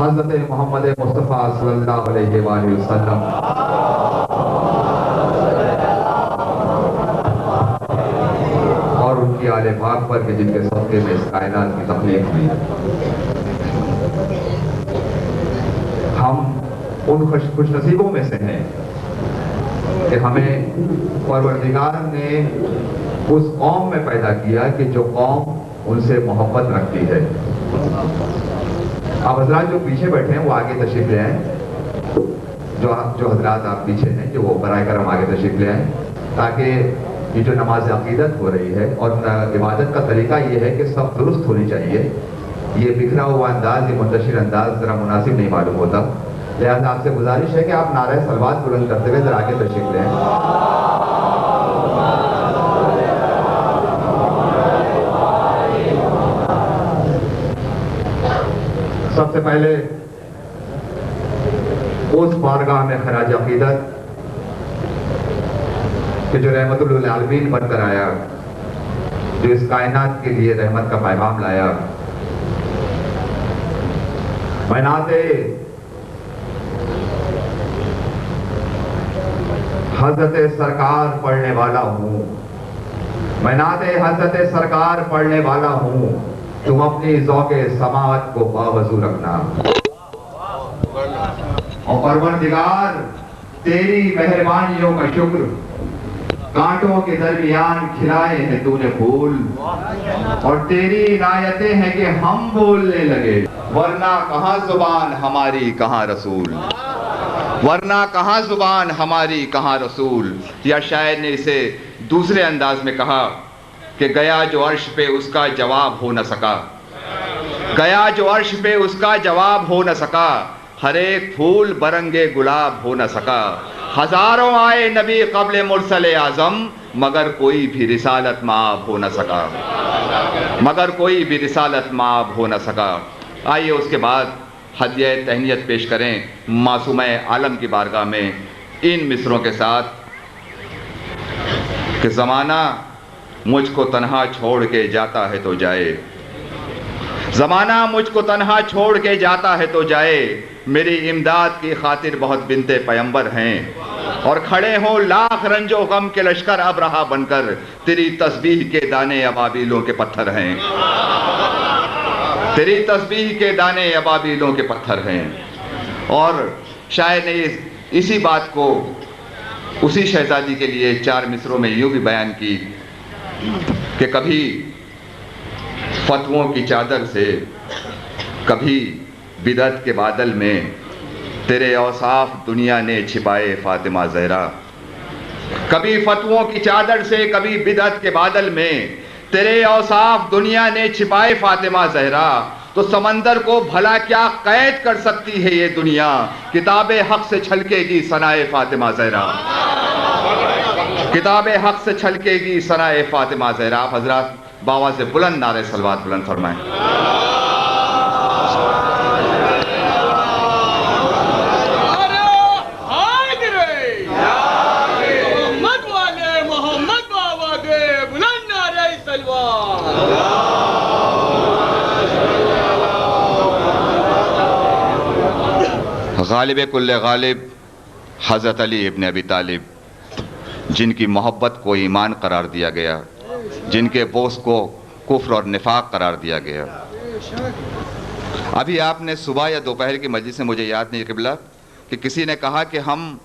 حضرت محمد مصطفیٰ صلی اللہ علیہ وآلہ وسلم اور ان کی آل پاک پر کہ جن کے صدقے میں اس کائنات کی تخلیق ہوئی. ہم ان خوش نصیبوں میں سے ہیں کہ ہمیں پروردگار نے اس قوم میں پیدا کیا کہ جو قوم ان سے محبت رکھتی ہے. اب حضرات جو پیچھے بیٹھے ہیں وہ آگے تشریف لے آئیں. جو حضرات آپ پیچھے ہیں جو وہ برائے کرم آگے تشریف لے آئیں تاکہ یہ جو نماز عقیدت ہو رہی ہے اور عبادت کا طریقہ یہ ہے کہ سب درست ہونی چاہیے. یہ بکھرا ہوا انداز، یہ منتشر انداز ذرا مناسب نہیں معلوم ہوتا. لہٰذا آپ سے گزارش ہے کہ آپ نعرہ صلوات بلند کرتے ہوئے ذرا آگے تشریف لیں. سب سے پہلے اس بارگاہ میں خراج عقیدت کہ جو رحمت للعالمین بن کر آیا، جو اس کائنات کے لیے رحمت کا پیغام لایا، میں نعت حضرت سرکار پڑھنے والا ہوں. میں نعت حضرت سرکار پڑھنے والا ہوں. تم اپنی ذوق سماعت کو باوضو رکھنا. اور پروردگار تیری مہربانیوں کا شکر، کانٹوں کے درمیان کھلائے ہیں تو نے پھول، اور تیری عنایتیں ہیں کہ ہم بولنے لگے. ورنہ کہاں زبان ہماری کہاں رسول، ورنہ کہاں زبان ہماری کہاں رسول. یا شاعر نے اسے دوسرے انداز میں کہا کہ گیا جو عرش پہ اس کا جواب ہو نہ سکا، گیا جو عرش پہ اس کا جواب ہو نہ سکا، ہر ایک پھول برنگے گلاب ہو نہ سکا. ہزاروں آئے نبی قبل مرسل اعظم، مگر کوئی بھی رسالت مآب ہو نہ سکا، مگر کوئی بھی رسالت مآب ہو نہ سکا. آئیے اس کے بعد ہدیہ تہنیت پیش کریں معصومہ عالم کی بارگاہ میں ان مصروں کے ساتھ کہ زمانہ مجھ کو تنہا چھوڑ کے جاتا ہے تو جائے، زمانہ مجھ کو تنہا چھوڑ کے جاتا ہے تو جائے. میری امداد کی خاطر بہت بنتے پیمبر ہیں، اور کھڑے ہوں لاکھ رنج و غم کے لشکر اب رہا بن کر، تیری تسبیح کے دانے ابابیلوں کے پتھر ہیں، تیری تسبیح کے دانے ابابیلوں کے پتھر ہیں. اور شاعر نے اسی بات کو اسی شہزادی کے لیے چار مصروں میں یوں بھی بیان کی کہ کبھی فتووں کی چادر سے، کبھی بدعت کے بادل میں، تیرے اوصاف دنیا نے چھپائے فاطمہ زہرا. کبھی فتووں کی چادر سے، کبھی بدعت کے بادل میں، تیرے اوصاف دنیا نے چھپائے فاطمہ زہرا. تو سمندر کو بھلا کیا قید کر سکتی ہے یہ دنیا، کتاب حق سے چھلکے گی ثنائے فاطمہ زہرا، کتاب حق سے چھلکے گی ثنائے فاطمہ زہرا. حضرات باوا سے بلند نعرہ صلوات بلند فرمائیں. غالب کل غالب حضرت علی ابن ابی طالب، جن کی محبت کو ایمان قرار دیا گیا، جن کے بغض کو کفر اور نفاق قرار دیا گیا. ابھی آپ نے صبح یا دوپہر کی مجلس سے، مجھے یاد نہیں قبلہ، کہ کسی نے کہا کہ ہم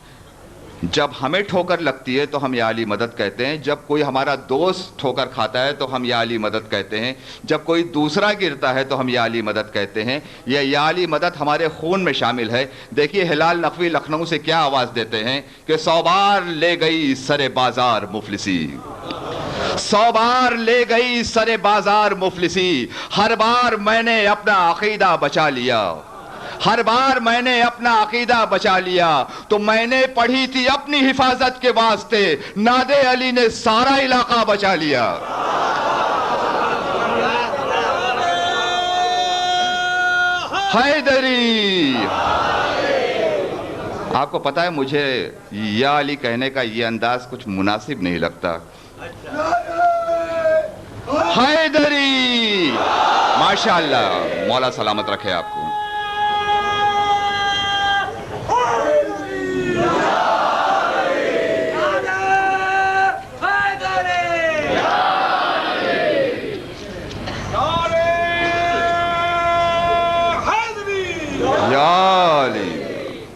جب ہمیں ٹھوکر لگتی ہے تو ہم یا علی مدد کہتے ہیں، جب کوئی ہمارا دوست ٹھوکر کھاتا ہے تو ہم یا علی مدد کہتے ہیں، جب کوئی دوسرا گرتا ہے تو ہم یا علی مدد کہتے ہیں. یہ یا علی مدد ہمارے خون میں شامل ہے. دیکھیے ہلال نقوی لکھنؤ سے کیا آواز دیتے ہیں کہ 100 بار لے گئی سر بازار مفلسی، 100 بار لے گئی سر بازار مفلسی، ہر بار میں نے اپنا عقیدہ بچا لیا، ہر بار میں نے اپنا عقیدہ بچا لیا. تو میں نے پڑھی تھی اپنی حفاظت کے واسطے، ناد علی نے سارا علاقہ بچا لیا. حیدری. آپ کو پتا ہے مجھے یا علی کہنے کا یہ انداز کچھ مناسب نہیں لگتا. حیدری. ماشاءاللہ، مولا سلامت رکھے آپ کو.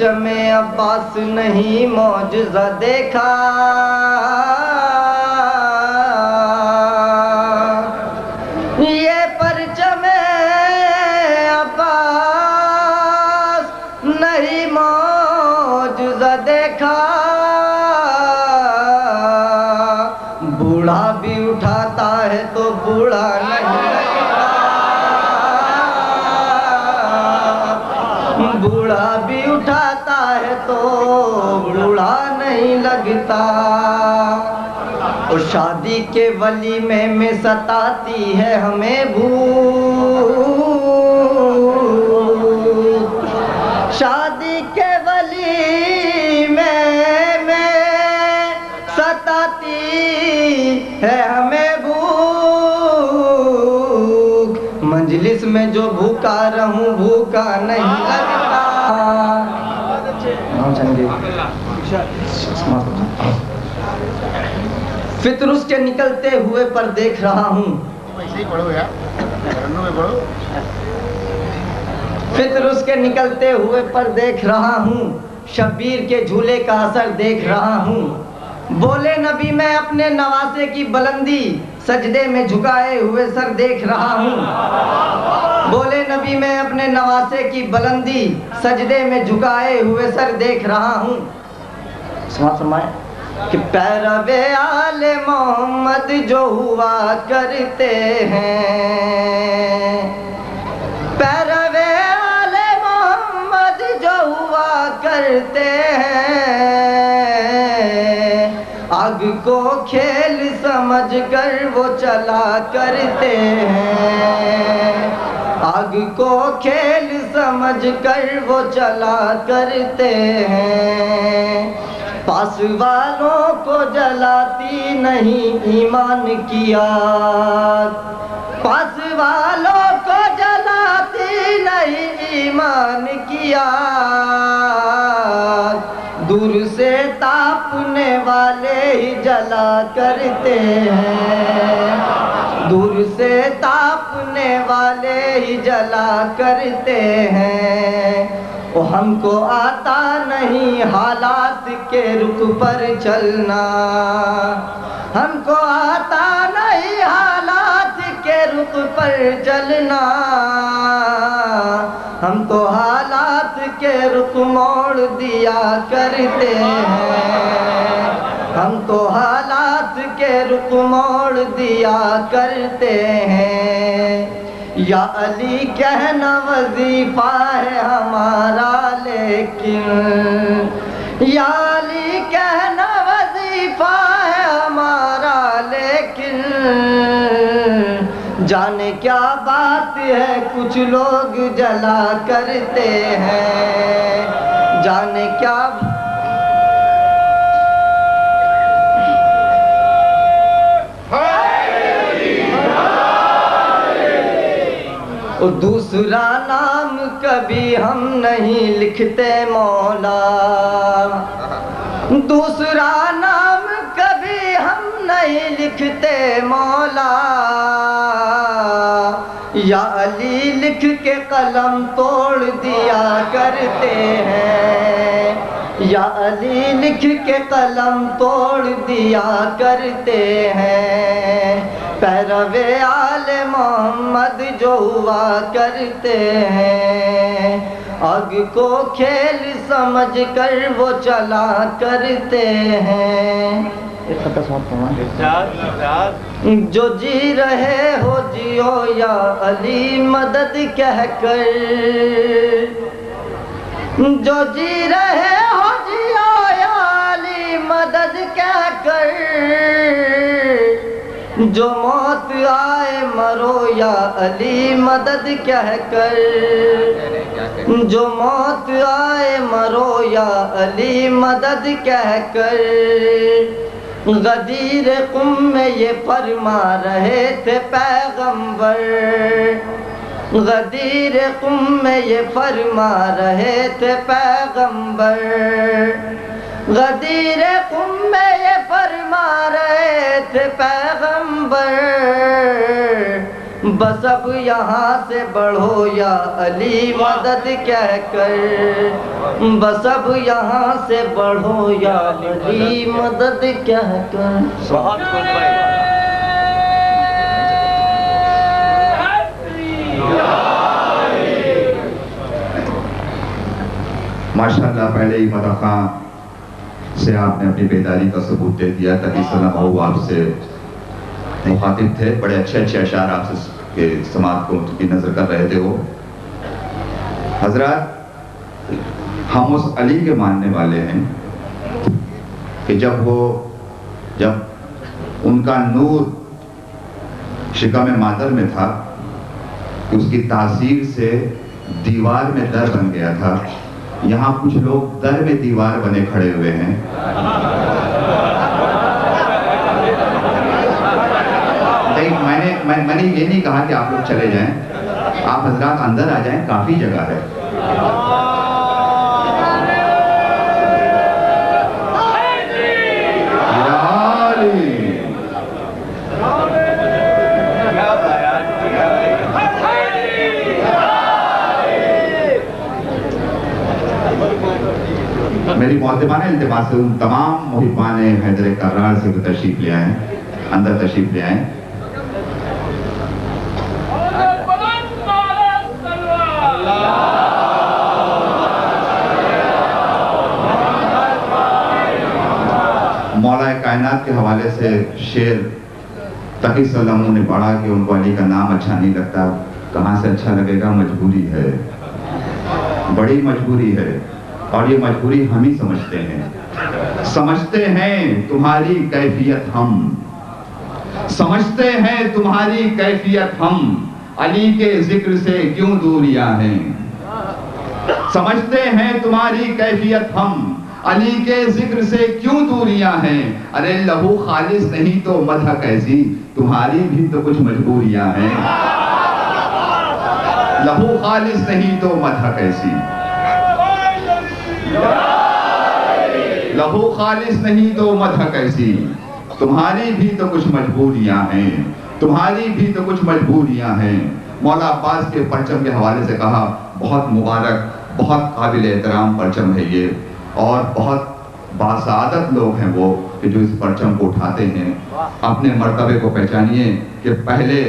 پرچم عباس نہیں معجزہ دیکھا، یہ پرچم عباس نہیں معجزہ دیکھا، بوڑھا بھی اٹھاتا ہے تو بوڑھا نہیں لگتا، بوڑھا بھی اٹھاتا ہے تو بوڑھا نہیں لگتا، اور شادی کے ولیمے میں ستاتی ہے ہمیں بھوک، شادی کے ولیمے میں ستاتی ہے ہمیں بھوک، مجلس میں جو بھوکا رہوں بھوکا نہیں لگتا۔ فطر اس کے نکلتے ہوئے پر دیکھ رہا ہوں، فطر اس کے نکلتے ہوئے پر دیکھ رہا ہوں، شبیر کے جھولے کا اثر دیکھ رہا ہوں، بولے نبی میں اپنے نواسے کی بلندی سجدے میں جھکائے ہوئے سر دیکھ رہا ہوں، بولے نبی میں اپنے نواسے کی بلندی سجدے میں جھکائے ہوئے سر دیکھ رہا ہوں۔ سماعت فرمائیں کہ پیرو آل محمد جو ہوا کرتے ہیں، پیرو آل محمد جو ہوا کرتے ہیں، آگ کو کھیل سمجھ کر وہ چلا کرتے ہیں، آگ کو کھیل سمجھ کر وہ چلا کرتے ہیں، پاس والوں کو جلاتی نہیں ایمان کی آگ، پاس والوں کو جلاتی نہیں ایمان کی آگ، دور سے تاپنے والے ہی جلا کرتے ہیں، دور سے تاپنے والے ہی جلا کرتے ہیں، وہ ہم کو آتا نہیں حالات کے رخ پر چلنا، ہم کو آتا نہیں حالات کے رخ پر چلنا، ہم تو حالات کے رخ موڑ دیا کرتے ہیں، ہم تو حالات کے رخ موڑ دیا کرتے ہیں، یا علی کہنا وظیفہ ہے ہمارا لیکن، یا علی کہنا وظیفہ ہے ہمارا لیکن، جانے کیا بات ہے کچھ لوگ جلا کرتے ہیں، جانے کیا اور دوسرا نام کبھی ہم نہیں لکھتے مولا، دوسرا نام کبھی ہم نہیں لکھتے مولا، یا علی لکھ کے قلم توڑ دیا کرتے ہیں، یا علی لکھ کے قلم توڑ دیا کرتے ہیں، پیرو آل محمد جو ہوا کرتے ہیں، آگ کو کھیل سمجھ کر وہ چلا کرتے ہیں، جو جی رہے ہو جیو یا علی مدد کہہ کر، جو جی رہے ہو جیو یا علی مدد کہہ کر، جو موت آئے مرو یا علی مدد کہہ کر، جو موت آئے مرو یا علی مدد کہہ کر، غدیر قم میں یہ فرما رہے تھے پیغمبر، غدیر قم میں یہ فرما رہے تھے پیغمبر، غدیر قم میں یہ فرما رہے تھے پیغمبر، بس اب یہاں سے بڑھو یا علی مدد کہہ کر، بس اب یہاں سے بڑھو یا علی مدد کہہ کر۔ بہت خوب بھائی۔ ماشاءاللہ پہلے ہی مدح خان سے آپ نے اپنی بیداری کا ثبوت دے دیا۔ تقی صلی آپ سے مخاطب تھے، بڑے اچھے اچھے اشعار آپ سے کے سماعت کو کی نظر کر رہے تھے وہ۔ حضرات، ہم اس علی کے ماننے والے ہیں کہ جب ان کا نور شکم مادر میں تھا، اس کی تاثیر سے دیوار میں در بن گیا تھا۔ یہاں کچھ لوگ در میں دیوار بنے کھڑے ہوئے ہیں۔ میں نے یہ نہیں کہا کہ آپ لوگ چلے جائیں، آپ حضرات اندر آ جائیں، کافی جگہ ہے۔ میری معتبانہ التماس سے ان تمام محبان حیدر کرار سے تشریف لے آئیں، اندر تشریف لے آئیں۔ مولا کائنات کے حوالے سے شعر تقی صلی اللہ علیہ وسلم نے پڑھا کہ ان کو علی کا نام اچھا نہیں لگتا۔ کہاں سے اچھا لگے گا؟ مجبوری ہے، بڑی مجبوری ہے، اور یہ مجبوری ہم ہی سمجھتے ہیں تمہاری کیفیت ہم، سمجھتے ہیں تمہاری کیفیت ہم، علی کے ذکر سے کیوں دوریاں ہیں، سمجھتے ہیں تمہاری کیفیت ہم، علی کے ذکر سے کیوں دوریاں ہیں۔ ارے لہو خالص نہیں تو مدح کیسی، تمہاری بھی تو کچھ مجبوریاں ہیں۔ لہو خالص نہیں تو مدح کیسی، لہو خالص نہیں تو مدح کیسی، تمہاری بھی تو کچھ مجبوریاں ہیں، تمہاری بھی تو کچھ مجبوریاں ہیں۔ مولا عباس کے پرچم کے حوالے سے کہا، بہت مبارک، بہت قابل احترام پرچم ہے یہ، اور بہت باسعادت لوگ ہیں وہ کہ جو اس پرچم کو اٹھاتے ہیں۔ اپنے مرتبے کو پہچانیے کہ پہلے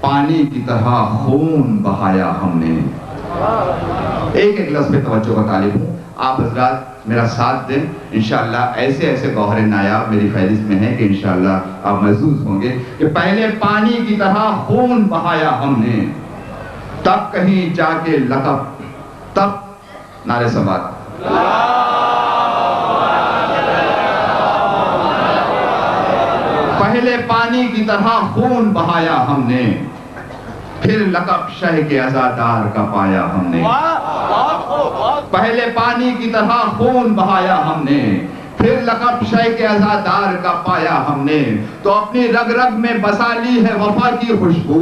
پانی کی طرح خون بہایا ہم نے۔ ایک ایک لفظ پہ توجہ کا طالب ہوں، آپ حضرات میرا ساتھ دیں، انشاءاللہ ایسے ایسے گوہر نایاب میری فہرست میں ہیں کہ انشاءاللہ آپ محظوظ ہوں گے کہ پہلے پانی کی طرح خون بہایا ہم نے، تب کہیں جا کے لقب، تب نعرے سماعت، پہلے پانی کی طرح خون بہایا ہم نے، پھر لقب شہ کے عزادار کا پایا ہم نے۔ پہلے پانی کی طرح خون بہایا ہم نے، پھر لقب شہ کے عزادار کا پایا ہم نے، تو اپنی رگ رگ میں بسا لی ہے وفا کی خوشبو،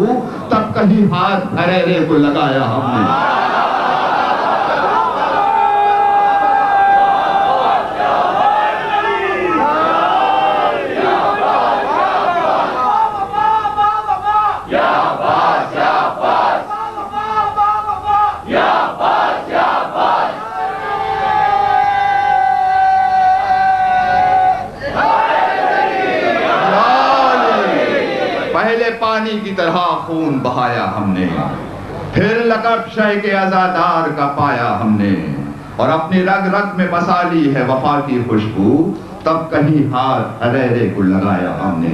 تب کہیں ہاتھ بھریرے کو لگایا ہم نے۔ پانی کی طرح خون بہایا ہم نے، پھر لقب شہ کے عزادار کا پایا ہم نے، اور اپنی رگ رگ میں بسا لی ہے وفا کی خوشبو، تب کہیں ہاتھ پھریرے کو لگایا ہم نے،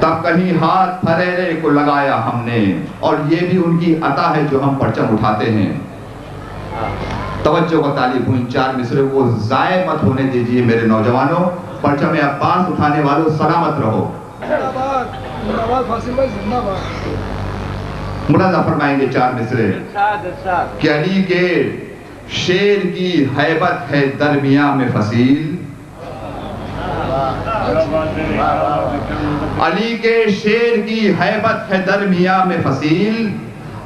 تب کہیں ہاتھ پھریرے کو لگایا ہم نے۔ اور یہ بھی ان کی عطا ہے جو ہم پرچم اٹھاتے ہیں۔ توجہ کا طالب ہوں، ان چار مصرے کو ضائع مت ہونے دیجئے میرے نوجوانوں۔ پرچم عباس اٹھانے والوں سلامت رہو۔ ملاحظہ فرمائیں گے چار مصرے کہ علی کے شیر کی ہیبت ہے درمیاں میں فصیل، علی کے شیر کی ہیبت ہے درمیاں میں فصیل،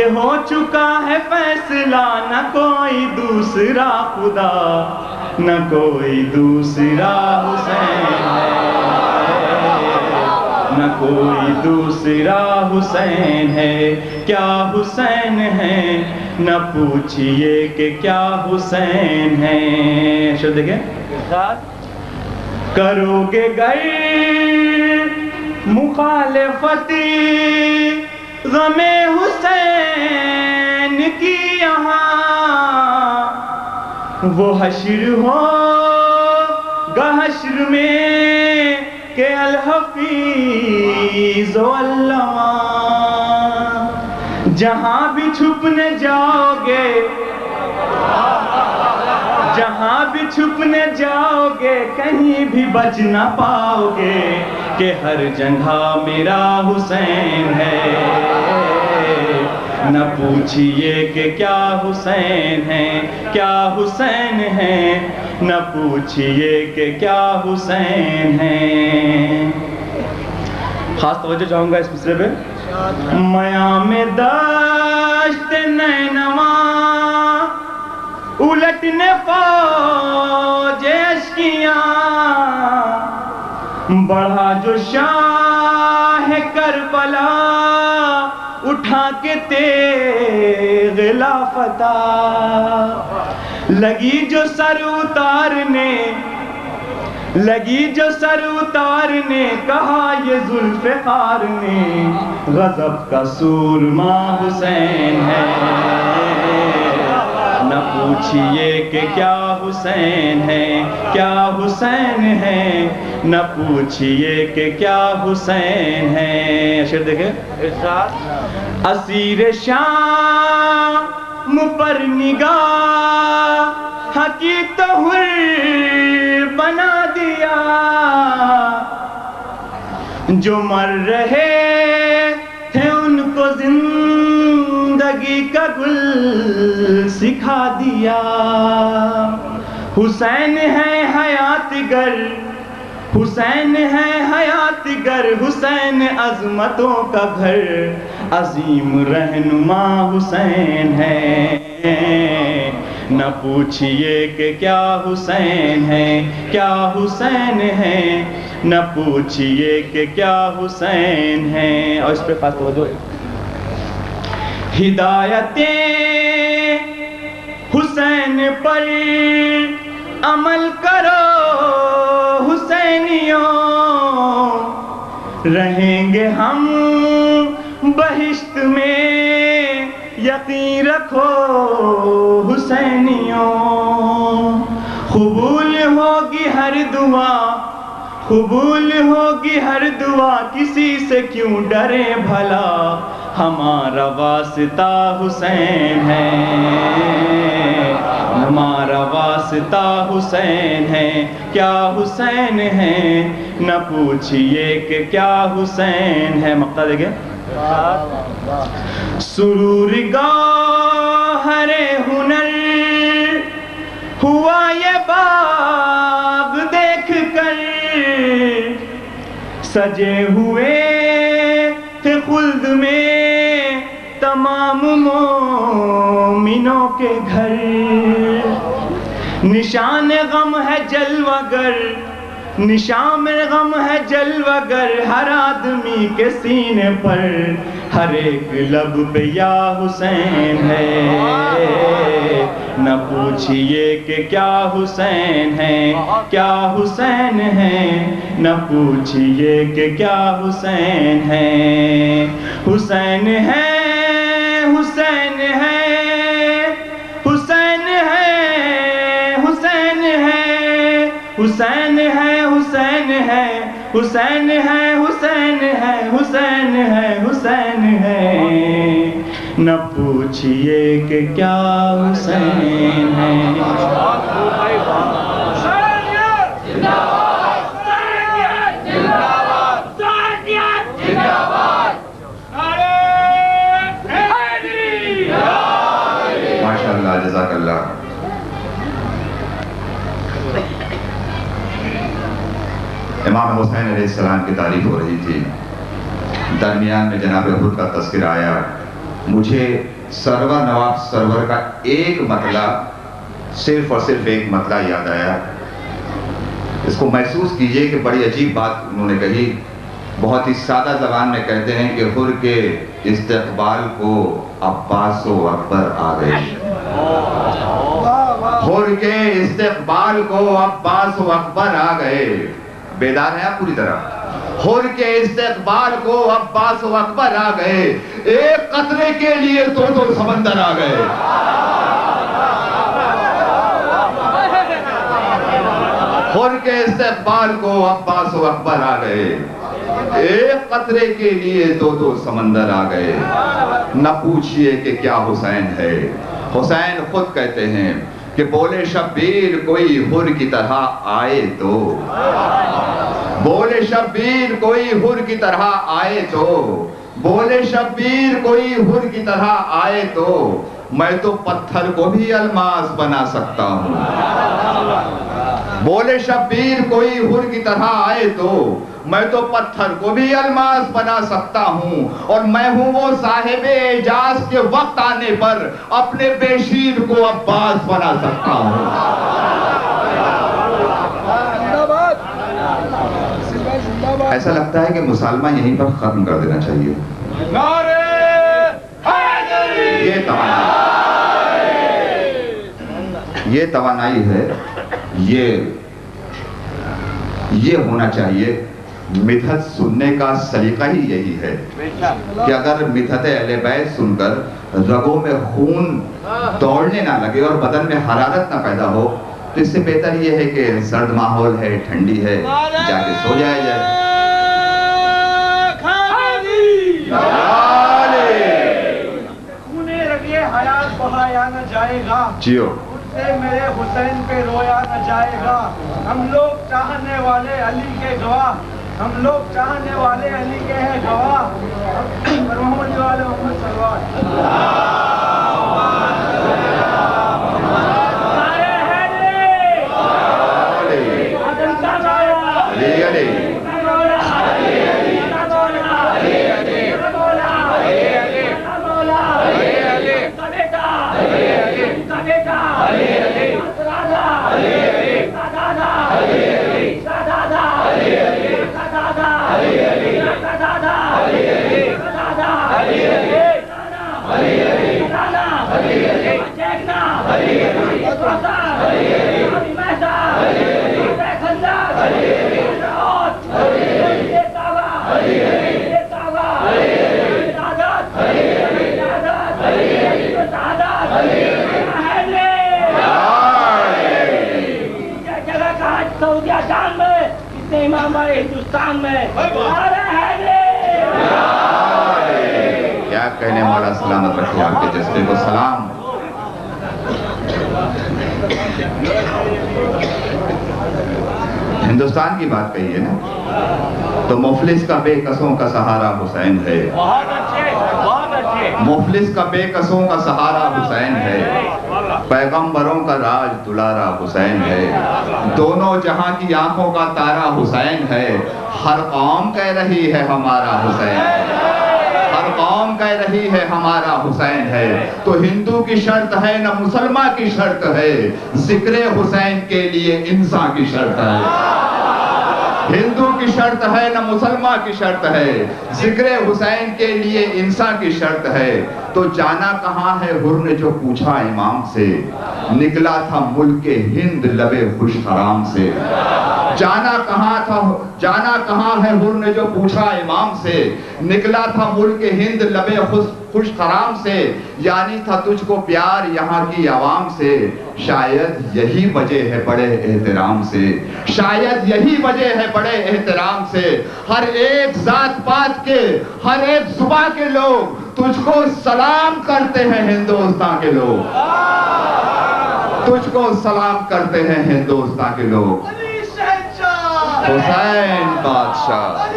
یہ ہو چکا ہے فیصلہ، نہ کوئی دوسرا خدا، نہ کوئی دوسرا حسین ہے، نہ کوئی دوسرا حسین ہے، کیا حسین ہے نہ پوچھئے کہ کیا حسین ہے۔ شو دیکھیں، کرو گے گر مخالفتی غم حسین کی یہاں، وہ حشر ہوگا حشر میں کہ الحفیظ واللواں، جہاں بھی چھپنے جاؤ گے، جہاں بھی چھپنے جاؤ گے کہیں بھی بچ نہ پاؤ گے، کہ ہر جگہ میرا حسین ہے، نہ پوچھئے کہ کیا حسین ہے، کیا حسین ہے، نہ پوچھئے کہ کیا حسین ہے۔ خاص توجہ چاہوں گا اس مصرے پہ، میام دشت نینواں الٹنے فوج اشکیاں، بڑھا جو شاہ کربلا اٹھا کے تیغ لافتہ، لگی جو سر اتارنے، لگی جو سر اتارنے، کہا یہ ذوالفقار نے غضب کا سورما حسین ہے، نہ پوچھئے کہ کیا حسین ہے، کیا حسین ہے، نہ پوچھئے کہ کیا حسین ہے۔ شعر دیکھیں، اسیر شام پر نگاہ حقی تو حر بنا دیا، جو مر رہے تھے ان کو زندگی کا گل سکھا دیا، حسین ہے حیات گر، حسین ہے حیات گر، حسین عظمتوں کا گھر، عظیم رہنما حسین ہے، نہ پوچھئے کہ کیا حسین ہے، کیا حسین ہے، نہ پوچھئے کہ کیا حسین ہے۔ اور اس پہ خاص توجہ، ہدایتیں حسین پر عمل کرو حسینیوں، رہیں گے ہم بہشت میں یقین رکھو حسینیوں، قبول ہوگی ہر دعا، قبول ہوگی ہر دعا، کسی سے کیوں ڈرے بھلا، ہمارا واسطہ حسین ہے، ہمارا واسطہ حسین ہے، کیا حسین ہے، نہ پوچھئے کہ کیا حسین ہے۔ مقطع دیکھیں، سرور گوہر ہنر ہوا یہ باغ دیکھ کر، سجے ہوئے تھے خلد میں تمام مومنوں کے گھر، نشان غم ہے جلوہ گر، نشان غم ہے جلوہ گر، ہر آدمی کے سینے پر، ہر ایک لب پہ یا حسین ہے، نہ پوچھئے کہ کیا حسین ہے، کیا حسین ہے، نہ پوچھئے کہ کیا حسین ہے، حسین ہے، حسین ہے، حسین ہے، حسین ہے، حسین ہے، حسین ہے، حسین ہے، حسین ہے، حسین ہے، حسین ہے، نہ پوچھئے کہ کیا حسین ہے۔ ماشاءاللہ، جزاک اللہ۔ امام حسین علیہ السلام کی تعریف ہو رہی تھی، درمیان میں جناب حر کا تذکرہ آیا مجھے سرور نواب سرور کا ایک مطلع، صرف اور صرف ایک مطلع یاد آیا. اس کو محسوس کیجئے کہ بڑی عجیب بات انہوں نے کہی. بہت ہی سادہ زبان میں کہتے ہیں کہ حر کے استقبال کو عباس و اکبر آ گئے. حر کے استقبال کو عباس و اکبر آ گئے. بیدار ہیں آپ پوری طرح؟ حر کے استقبال کو عباس و اکبر آ گئے. ایک قطرے کے لیے دو سمندر آ گئے. حر کے استقبال کو عباس و اکبر آ گئے. ایک قطرے کے لیے دو سمندر آ گئے. نہ پوچھئے کہ کیا حسین ہے. حسین خود کہتے ہیں کہ بولے شبیر کوئی حر کی طرح آئے تو، بولے شبیر کوئی حر کی طرح آئے تو، بولے شبیر کوئی حر کی طرح آئے تو، میں تو پتھر کو بھی الماس بنا سکتا ہوں. بولے شبیر کوئی حر کی طرح آئے تو، میں تو پتھر کو بھی الماس بنا سکتا ہوں. اور میں ہوں وہ صاحب اعجاز کے وقت آنے پر اپنے بے شیر کو عباس بنا سکتا ہوں. ایسا لگتا ہے کہ مسالمہ یہیں پر ختم کر دینا چاہیے. یہ توانائی ہے، یہ ہونا چاہیے. مدحت سننے کا سلیقہ ہی یہی ہے کہ اگر مدحت اہل بیت سن کر رگوں میں خون دوڑنے نہ لگے اور بدن میں حرارت نہ پیدا ہو تو اس سے بہتر یہ ہے کہ سرد ماحول ہے، ٹھنڈی ہے، جا کے سو جایا جائے. حیات بہایا نہ جائے گا، جیو سے میرے حسین پہ رویا نہ جائے گا. ہم لوگ چاہنے والے علی کے گواہ، ہم لوگ چاہنے والے علی کے ہیں گواہ. محمد والے محمد صلوات. ہندوستان میں کیا کہنے، مولا سلامت رکھے آپ کے جذبے کو. سلام. ہندوستان کی بات کہی ہے نا، تو مفلس کا بے کسوں کا سہارا حسین ہے. مفلس کا بے کسوں کا سہارا حسین ہے. پیغمبروں کا راج دلارا حسین ہے. دونوں جہاں کی آنکھوں کا تارا حسین ہے. ہر قوم کہہ رہی ہے ہمارا حسین ہے. ہر قوم کہہ رہی ہے ہمارا حسین ہے. تو ہندو کی شرط ہے نہ مسلمان کی شرط ہے، ذکر حسین کے لیے انسان کی شرط ہے. ہندو کی شرط ہے نہ مسلمان کی شرط ہے، ذکر حسین کے لیے انسان کی شرط ہے. تو جانا کہاں ہے حر نے جو پوچھا امام سے، نکلا تھا ملک ہند لبے خوش حرام سے. جانا کہاں ہے حر نے جو پوچھا امام سے، نکلا تھا ملک ہند لبے خوش خرام سے. یعنی تھا تجھ کو پیار یہاں کی عوام سے، شاید یہی وجہ ہے بڑے احترام سے. شاید یہی وجہ ہے بڑے احترام سے. ہر ایک ذات پات کے، ہر ایک صبح کے لوگ تجھ کو سلام کرتے ہیں ہندوستان کے لوگ. تجھ کو سلام کرتے ہیں ہندوستان کے لوگ. حسین بادشاہ.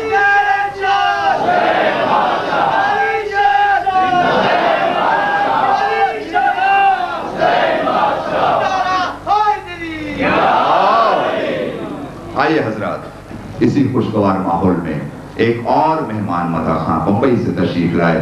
آئیے حضرات، اسی خوشگوار ماحول میں ایک اور مہمان مداح خان بمبئی سے تشریف لائے.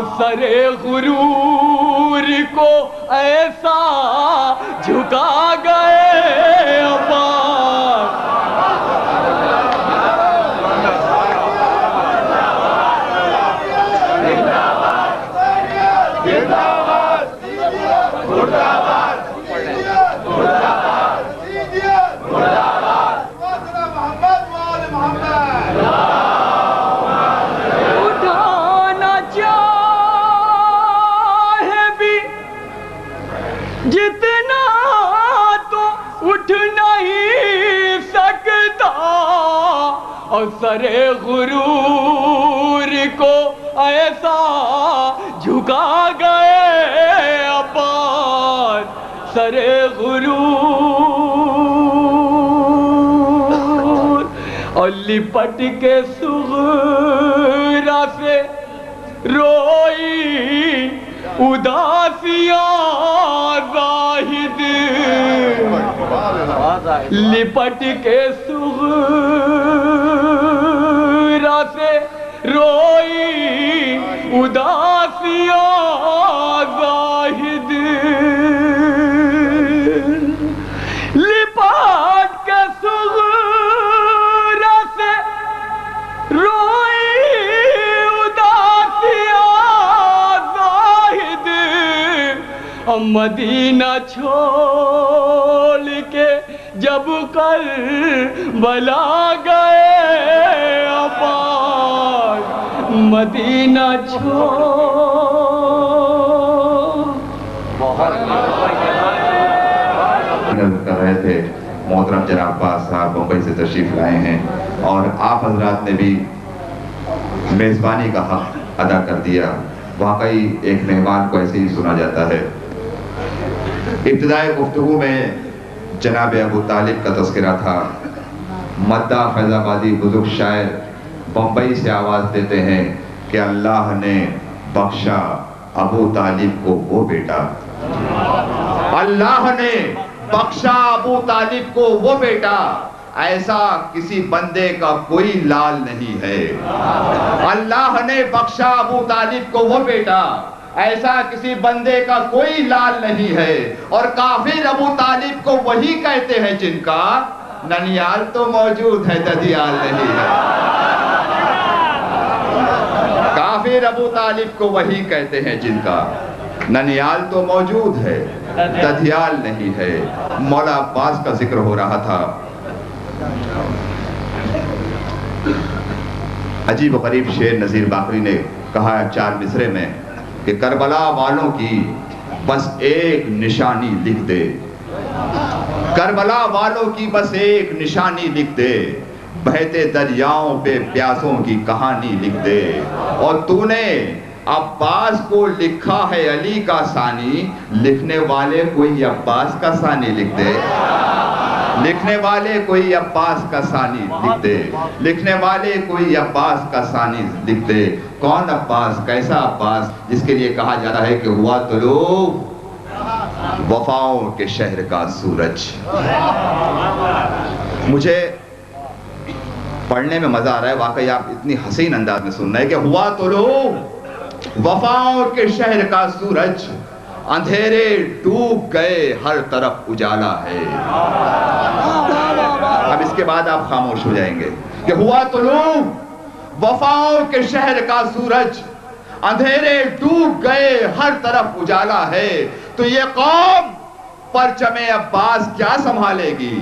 اور سرے غرور کو ایسا جھکا گئے عباس. اٹھانا چاہے بھی جتنا تو اٹھ نہیں سکتا, اور سرے غرور کو ایسا جھکا گئے عباس. سرے غرور اور لپٹ کے صغرا سے روئی اداسیاں زاہد, لپٹ کے صغرا سے روئی اداسیاں زاہد, لپٹ کے صغرا سے روئی اداسیاں زاہد, مدینہ چھوڑ کے جب کربلا گئے عباس. مدینہ کر رہے تھے. محترم جناب عباس صاحب ممبئی سے تشریف لائے ہیں اور آپ حضرات نے بھی میزبانی کا حق ادا کر دیا. واقعی ایک مہمان کو ایسے ہی سنا جاتا ہے. ابتدائی گفتگو میں جناب ابو طالب کا تذکرہ تھا. مداح فیض آبادی بزرگ شاعر بمبئی سے آواز دیتے ہیں کہ اللہ نے بخشا ابو طالب کو وہ بیٹا, اللہ نے بخشا ابو طالب کو وہ بیٹا, ایسا کسی بندے کا کوئی لال نہیں ہے. اللہ نے بخشا ابو طالب کو وہ بیٹا, ایسا کسی بندے کا کوئی لال نہیں ہے. اور کافر ابو طالب کو وہی کہتے ہیں جن کا ننیال تو موجود ہے ددیال نہیں ہے. کافر ابو طالب کو وہی کہتے ہیں جن کا ننیال تو موجود ہے ددیال نہیں ہے. مولا عباس کا ذکر ہو رہا تھا. عجیب و غریب شعر نذیر باقری نے کہا ہے 4 مصرے میں کہ کربلا والوں کی بس ایک نشانی لکھ دے, کربلا والوں کی بس ایک نشانی لکھ دے, بہتے دریاؤں پہ پیاسوں کی کہانی لکھ دے. اور تو نے عباس کو لکھا ہے علی کا ثانی, لکھنے والے کوئی عباس کا ثانی لکھ دے, لکھنے والے کوئی عباس کا ثانی لکھ دے, لکھنے والے کوئی عباس کا ثانی لکھ دے. کون عباس, کیسا عباس جس کے لیے کہا جاتا ہے کہ ہوا طلوع وفاؤں کے شہر کا سورج. مجھے پڑھنے میں مزہ آ رہا ہے, واقعی آپ اتنی حسین انداز میں سن رہے ہیں کہ ہوا طلوع وفاؤں کے شہر کا سورج, اندھیرے ڈوب گئے ہر طرف اجالا ہے. اب اس کے بعد آپ خاموش ہو جائیں گے کہ ہوا طلوع وفاؤں کے شہر کا سورج, اندھیرے ڈوب گئے ہر طرف اجالا ہے. تو یہ قوم پرچم عباس کیا سنبھالے گی.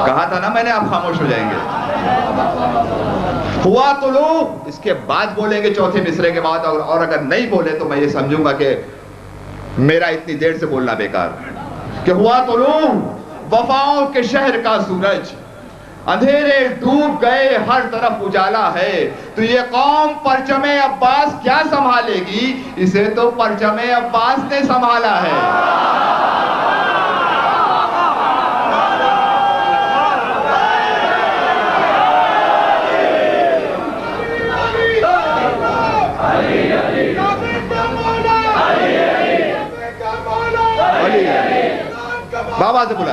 کہا تھا نا میں نے, آپ خاموش ہو جائیں گے. ہوا طلوع اس کے بعد بولیں گے چوتھے مصرے کے بعد, اور اگر نہیں بولے تو میں یہ سمجھوں گا کہ میرا اتنی دیر سے بولنا بیکار. کہ ہوا طلوع وفاؤں کے شہر کا سورج, اندھیرے ڈوب گئے ہر طرف اجالا ہے. تو یہ قوم پرچم عباس کیا سنبھالے گی, اسے تو پرچم عباس نے سنبھالا ہے. بابا سے بلا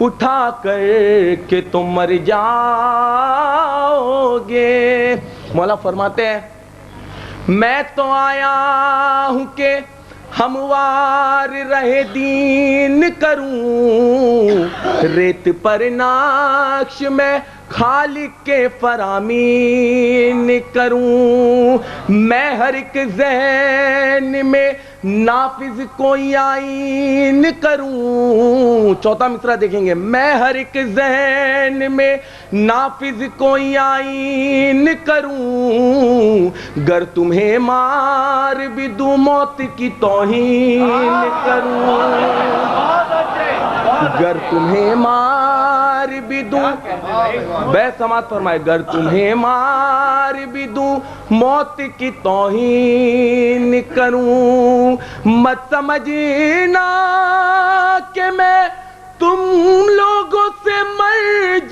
اٹھا کر کہ تم مر جاؤ گے. مولا فرماتے ہیں میں تو آیا ہوں کہ ہموار رہے دین کروں, ریت پر نقش میں خالق کے فرامین کروں. میں ہر ایک ذہن میں نافذ کوئی آئین کروں. چوتھا مصرع دیکھیں گے, میں ہر ایک ذہن میں نافذ کوئی آئین کروں, گر تمہیں مار بھی دوں موت کی توہین کروں, گر تمہیں مار بھی دوں, بے سماعت فرمائے, گر تمہیں مار بھی دوں موت کی توہین کروں. مت سمجھنا کہ میں تم لوگوں سے مر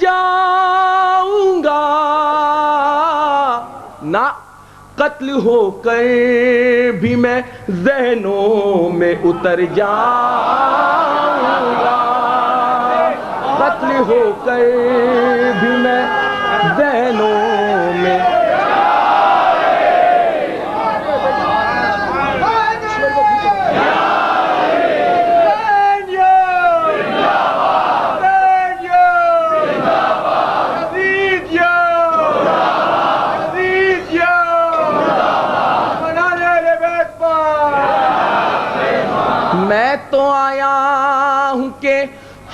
جاؤں گا, نہ قتل ہو کر بھی میں ذہنوں میں اتر جاؤں گا, قتل ہو کر بھی میں ذہنوں میں. میں تو آیا ہوں کہ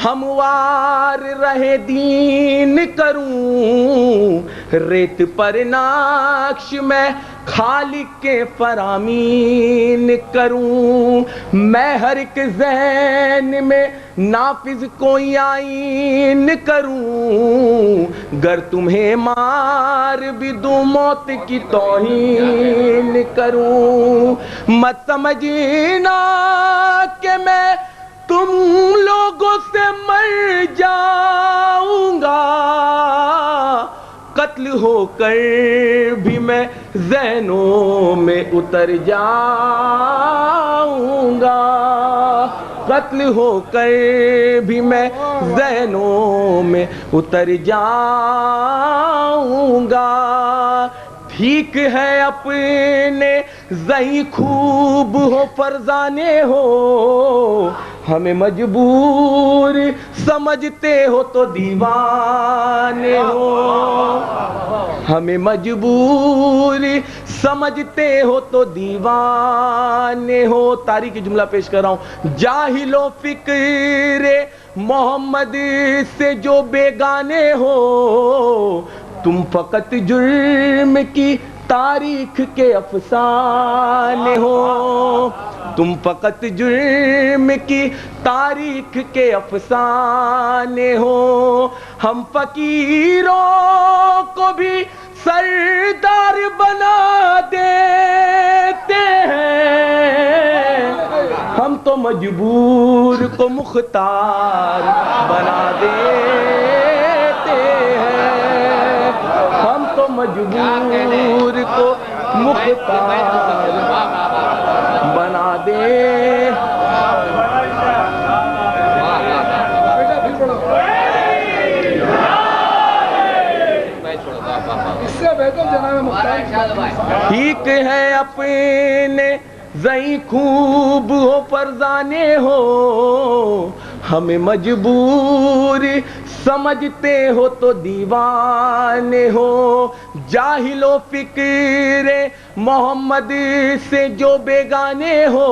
ہموار رہے دین کروں, ریت پر نقش میں خالق کے فرامین کروں. میں ہر ایک ذہن میں نافذ کوئی آئین کروں, گر تمہیں مار بھی دوں موت کی توہین کروں. مت سمجھنا کہ میں تم لوگوں سے مر جاؤں گا, قتل ہو کر بھی میں ذہنوں میں اتر جاؤں گا, قتل ہو کر بھی میں ذہنوں میں اتر جاؤں گا. ٹھیک ہے اپنے زہی خوب ہو فرزانے ہو, ہمیں مجبور سمجھتے ہو تو دیوانے ہو, ہمیں مجبور سمجھتے ہو تو دیوانے ہو. تاریخی جملہ پیش کر رہا ہوں, جاہل و فکر محمد سے جو بیگانے ہو, تم فقط جرم کی تاریخ کے افسانے ہو, تم فقط جرم کی تاریخ کے افسانے ہو. ہم فقیروں کو بھی سردار بنا دیتے ہیں, ہم تو مجبور کو مختار بنا دیتے ہیں, ہم تو مجبور کو مختار بنا دے. ٹھیک ہے اپنے زہی خوب ہو فرزانے ہو, ہمیں مجبور سمجھتے ہو تو دیوانے ہو. جاہل و فکر محمد سے جو بیگانے ہو,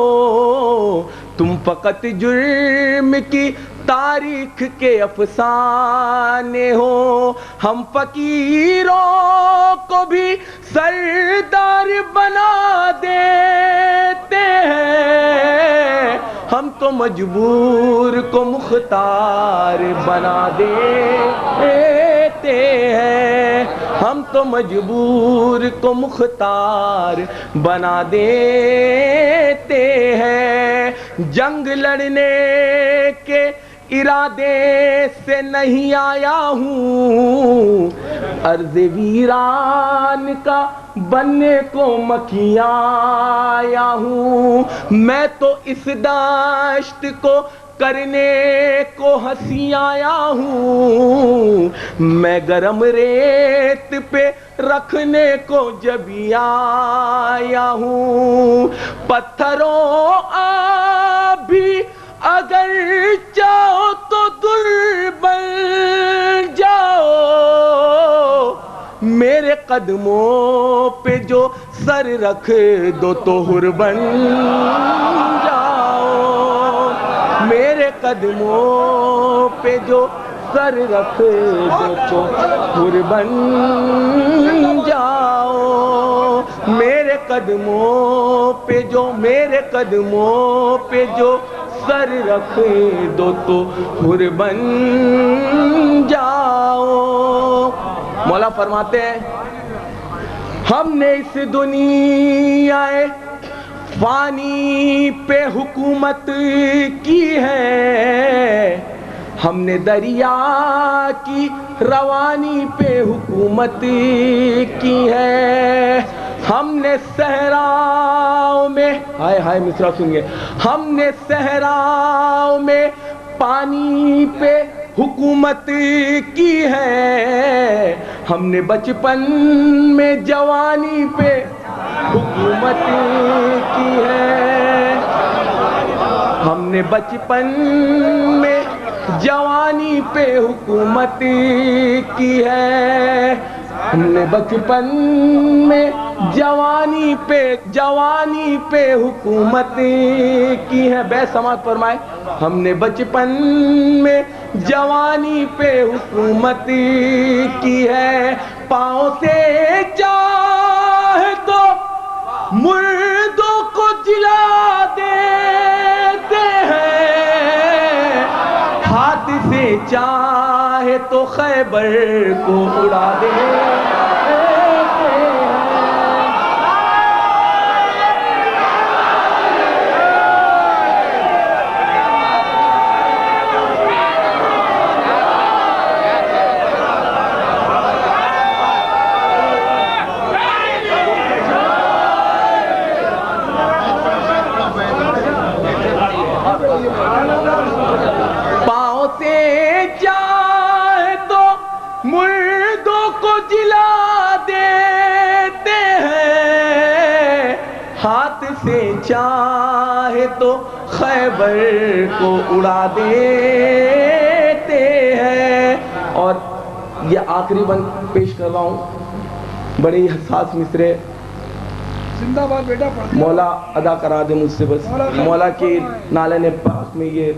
تم فقط جرم کی تاریخ کے افسانے ہو. ہم فقیروں کو بھی سردار بنا دیتے ہیں, ہم تو مجبور کو مختار بنا دیتے ہیں, ہم تو مجبور کو مختار بنا دیتے ہیں. جنگ لڑنے کے ارادے سے نہیں آیا ہوں, ارض ویران کا بننے کو مکھیاں آیا ہوں. میں تو اس دشت کو کرنے کو ہنسی آیا ہوں، میں گرم ریت پہ رکھنے کو جبی آیا ہوں، پتھروں آپ بھی اگر چاہو تو دل بن جاؤ، میرے قدموں پہ جو سر رکھ دو تو حر بن جاؤ، میرے قدموں پہ جو سر رکھ دو تو حر بن جاؤ، میرے قدموں پہ جو سر رکھ دو تو حر بن جاؤ۔ مولا فرماتے ہیں ہم نے اس دنیا فانی پہ حکومت کی ہے، ہم نے دریا کی روانی پہ حکومت کی ہے، ہم نے صحراؤں میں ہائے مصرع سنیے، ہم نے صحراؤں میں پانی پہ حکومت کی ہے، ہم نے بچپن میں جوانی پہ حکومت کی ہے، ہم نے بچپن میں جوانی پہ حکومت کی ہے، ہم نے بچپن میں جوانی پہ حکومت کی ہے۔ بے سماعت فرمائے ہم نے بچپن میں جوانی پہ حکومت کی ہے، پاؤں سے چاہے تو مردوں کو جلا دیتے ہیں، ہاتھ سے چاہے تو خیبر کو اڑا دیتے ہیں۔ پاؤں سے چاہے تو مردوں کو جلا دیتے ہیں، ہاتھ سے چاہے تو خیبر کو اڑا دیتے ہیں۔ اور یہ آخری بند پیش کر رہا ہوں، بڑے ہی حساس مصرے زندہ باد بیٹا مولا ادا کرا دے مجھ سے، بس مولا کی نالے پاک میں یہ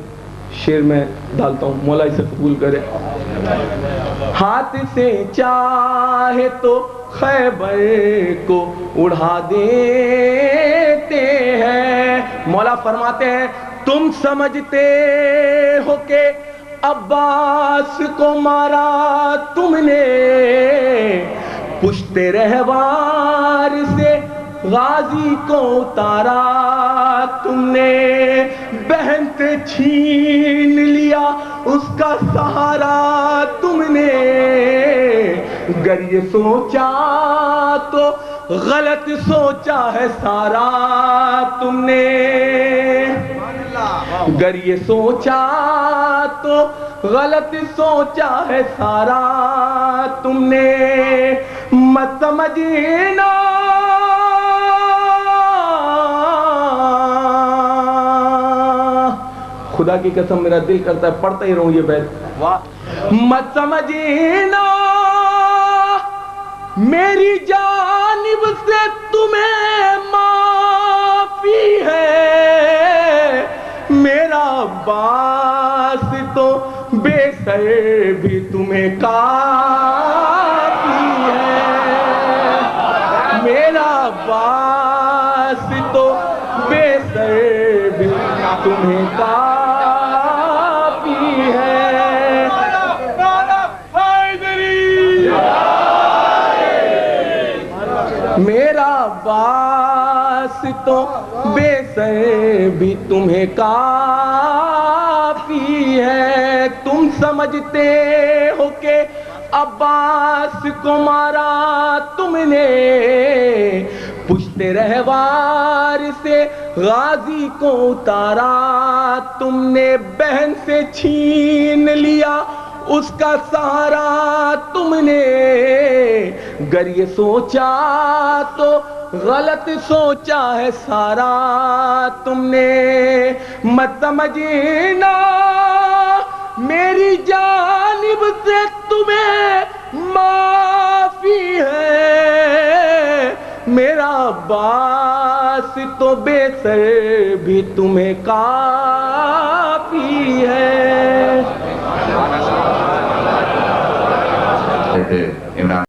شعر میں ڈالتا ہوں، مولا اسے قبول کرے۔ ہاتھ سے چاہے تو خیبر کو اڑا دیتے ہیں، مولا فرماتے ہیں تم سمجھتے ہو کہ عباس کو مارا تم نے، پشت رہوار سے غازی کو اتارا تم نے، بہن سے چھین لیا اس کا سہارا تم نے، گر یہ سوچا تو غلط سوچا ہے سارا تم نے، گر یہ سوچا تو غلط سوچا ہے سارا تم نے، مت سمجھنا خدا کی قسم میرا دل کرتا ہے پڑھتا ہی رہوں یہ بیت، مت سمجھنا میری جانب سے تمہیں معافی ہے، میرا عباس تو بے سر بھی تمہیں کافی ہے، میرا عباس تو بے سر بھی تمہیں کافی ہے۔ میرا عباس تو بے سر بھی تمہیں کافی ہے، تم سمجھتے ہو کہ عباس کو مارا تم نے، پشت رہوار سے غازی کو اتارا تم نے، بہن سے چھین لیا اس کا سہارا تم نے، گر یہ سوچا تو غلط سوچا ہے سارا تم نے، مت سمجھنا میری جانب سے تمہیں معافی ہے، میرا عباس تو بے سر بھی تمہیں کافی ہے۔ عمران